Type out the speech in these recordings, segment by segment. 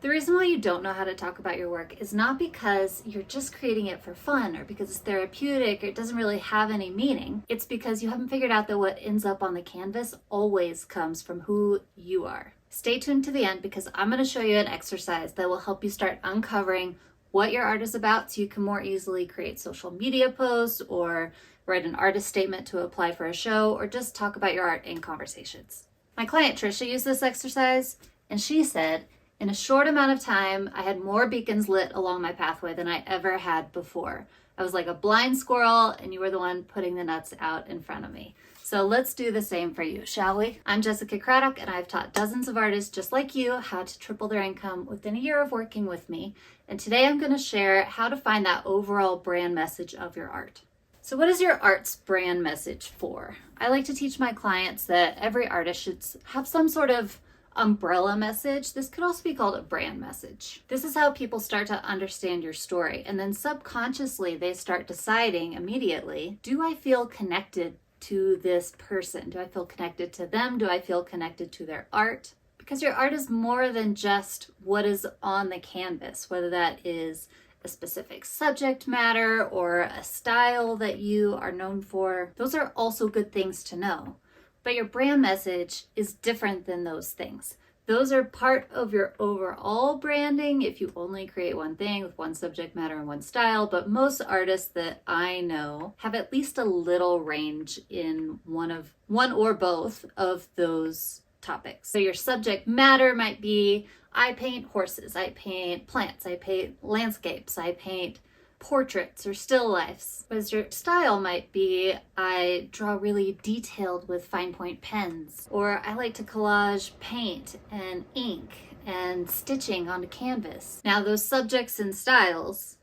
The reason why you don't know how to talk about your work is not because you're just creating it for fun or because it's therapeutic or it doesn't really have any meaning. It's because you haven't figured out that what ends up on the canvas always comes from who you are. Stay tuned to the end because I'm going to show you an exercise that will help you start uncovering what your art is about so you can more easily create social media posts or write an artist statement to apply for a show or just talk about your art in conversations. My client Trisha used this exercise and she said, in a short amount of time, I had more beacons lit along my pathway than I ever had before. I was like a blind squirrel and you were the one putting the nuts out in front of me. So let's do the same for you, shall we? I'm Jessica Craddock and I've taught dozens of artists just like you how to triple their income within a year of working with me. And today I'm going to share how to find that overall brand message of your art. So what is your art's brand message for? I like to teach my clients that every artist should have some sort of umbrella message. This could also be called a brand message. This is how people start to understand your story. And then subconsciously, they start deciding immediately, do I feel connected to this person? Do I feel connected to them? Do I feel connected to their art? Because your art is more than just what is on the canvas, whether that is a specific subject matter or a style that you are known for. Those are also good things to know. But your brand message is different than those things. Those are part of your overall branding if you only create one thing with one subject matter and one style. But most artists that I know have at least a little range in one or both of those topics. So your subject matter might be, I paint horses, I paint plants, I paint landscapes, I paint portraits or still lifes. Whereas your style might be, I draw really detailed with fine point pens, or I like to collage paint and ink and stitching onto canvas. Now those subjects and styles,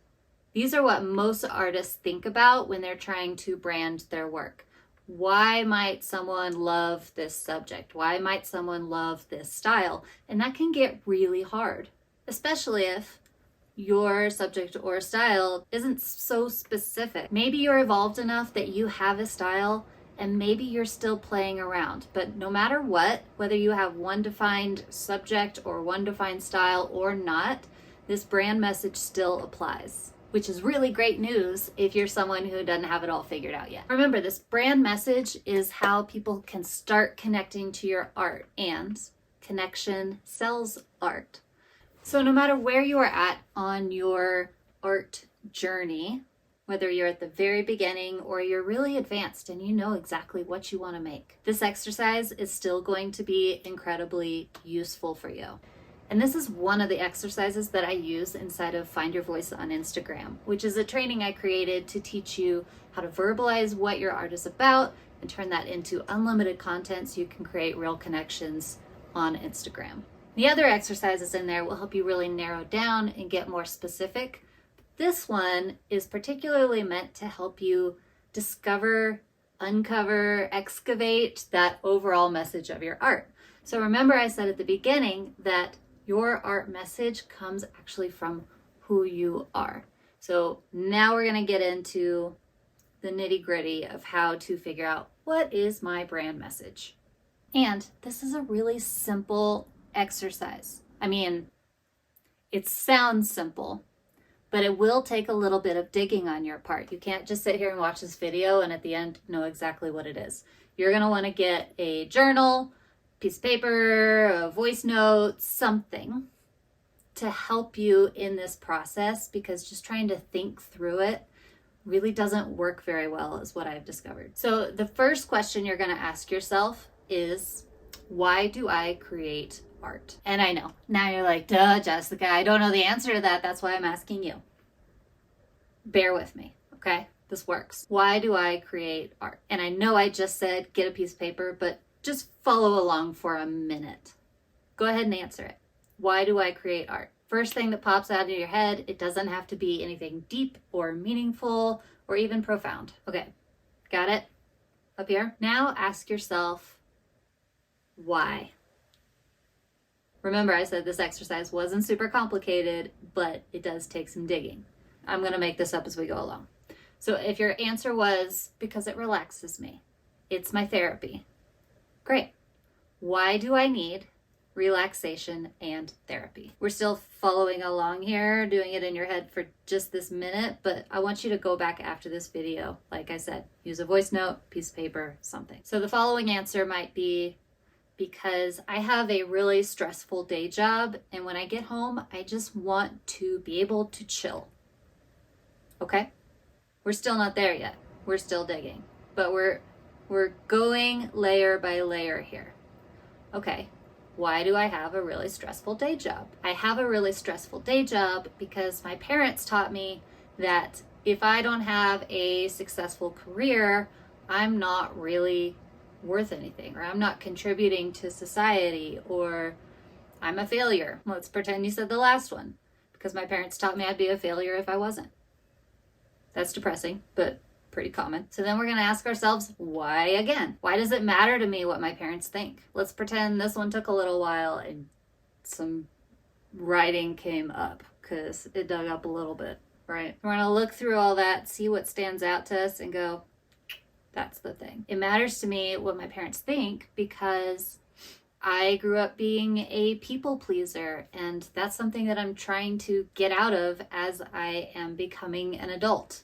these are what most artists think about when they're trying to brand their work. Why might someone love this subject? Why might someone love this style? And that can get really hard, especially if your subject or style isn't so specific. Maybe you're evolved enough that you have a style and maybe you're still playing around. But no matter what, whether you have one defined subject or one defined style or not, this brand message still applies, which is really great news if you're someone who doesn't have it all figured out yet. Remember, this brand message is how people can start connecting to your art, and connection sells art. So no matter where you are at on your art journey, whether you're at the very beginning or you're really advanced and you know exactly what you want to make, this exercise is still going to be incredibly useful for you. And this is one of the exercises that I use inside of Find Your Voice on Instagram, which is a training I created to teach you how to verbalize what your art is about and turn that into unlimited content so you can create real connections on Instagram. The other exercises in there will help you really narrow down and get more specific. This one is particularly meant to help you discover, uncover, excavate that overall message of your art. So remember I said at the beginning that your art message comes actually from who you are. So now we're going to get into the nitty-gritty of how to figure out what is my brand message. And this is a really simple exercise. I mean, it sounds simple, but it will take a little bit of digging on your part. You can't just sit here and watch this video and at the end know exactly what it is. You're going to want to get a journal, piece of paper, a voice note, something to help you in this process, because just trying to think through it really doesn't work very well, is what I've discovered. So the first question you're going to ask yourself is, why do I create art? And I know, now you're like, duh, Jessica, I don't know the answer to that. That's why I'm asking you. Bear with me, okay? This works. Why do I create art? And I know I just said get a piece of paper, but just follow along for a minute. Go ahead and answer it. Why do I create art? First thing that pops out of your head, it doesn't have to be anything deep or meaningful or even profound. Okay, got it? Up here? Now ask yourself, why? Remember, I said this exercise wasn't super complicated, but it does take some digging. I'm going to make this up as we go along. So if your answer was, because it relaxes me, it's my therapy. Great. Why do I need relaxation, and therapy. We're still following along here, doing it in your head for just this minute, but I want you to go back after this video. Like I said, use a voice note, piece of paper, something. So the following answer might be, because I have a really stressful day job, and when I get home, I just want to be able to chill. Okay? We're still not there yet. We're still digging, but we're going layer by layer here. Okay, why do I have a really stressful day job? I have a really stressful day job because my parents taught me that if I don't have a successful career, I'm not really worth anything, or I'm not contributing to society, or I'm a failure. Let's pretend you said the last one, because my parents taught me I'd be a failure if I wasn't. That's depressing, but pretty common. So then we're going to ask ourselves, why again? Why does it matter to me what my parents think? Let's pretend this one took a little while and some writing came up, because it dug up a little bit, right? We're going to look through all that, see what stands out to us, and go, that's the thing. It matters to me what my parents think because I grew up being a people pleaser, and that's something that I'm trying to get out of as I am becoming an adult.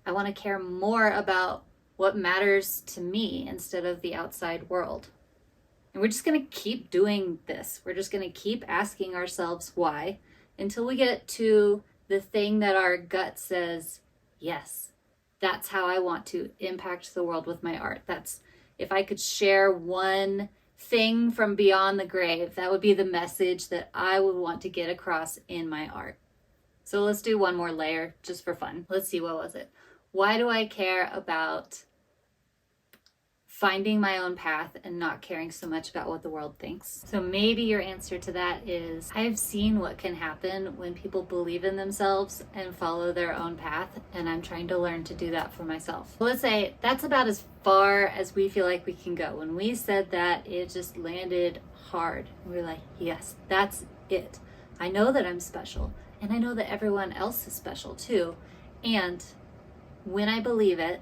I want to care more about what matters to me instead of the outside world. And we're just going to keep doing this. We're just going to keep asking ourselves why until we get to the thing that our gut says, yes, that's how I want to impact the world with my art. That's, if I could share one thing from beyond the grave, that would be the message that I would want to get across in my art. So let's do one more layer just for fun. Let's see, what was it? Why do I care about finding my own path and not caring so much about what the world thinks? So maybe your answer to that is, I've seen what can happen when people believe in themselves and follow their own path, and I'm trying to learn to do that for myself. Let's say that's about as far as we feel like we can go. When we said that, it just landed hard. We're like, yes, that's it. I know that I'm special, and I know that everyone else is special too. And when I believe it,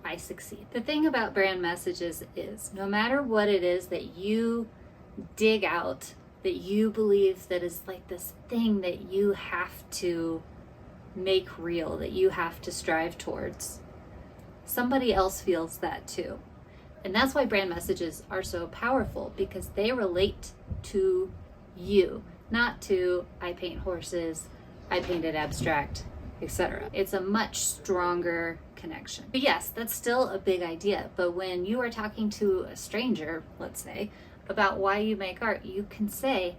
I succeed. The thing about brand messages is, no matter what it is that you dig out, that you believe that is like this thing that you have to make real, that you have to strive towards, somebody else feels that too. And that's why brand messages are so powerful, because they relate to you, not to I paint horses, I painted abstract, etc. It's a much stronger connection. But yes, that's still a big idea. But when you are talking to a stranger, let's say, about why you make art, you can say,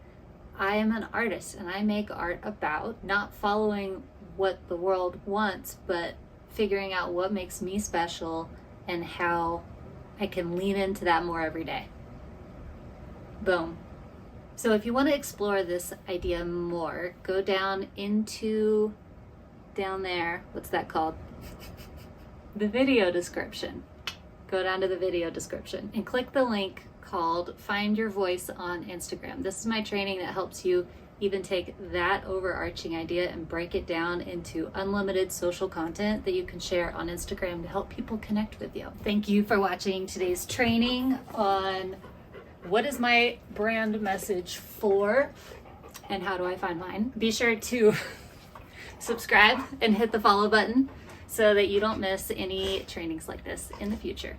I am an artist and I make art about not following what the world wants, but figuring out what makes me special and how I can lean into that more every day. Boom. So if you want to explore this idea more, go down there, what's that called? The video description. Go down to the video description and click the link called Find Your Voice on Instagram. This is my training that helps you even take that overarching idea and break it down into unlimited social content that you can share on Instagram to help people connect with you. Thank you for watching today's training on what is my brand message for and how do I find mine. Be sure to subscribe and hit the follow button so that you don't miss any trainings like this in the future.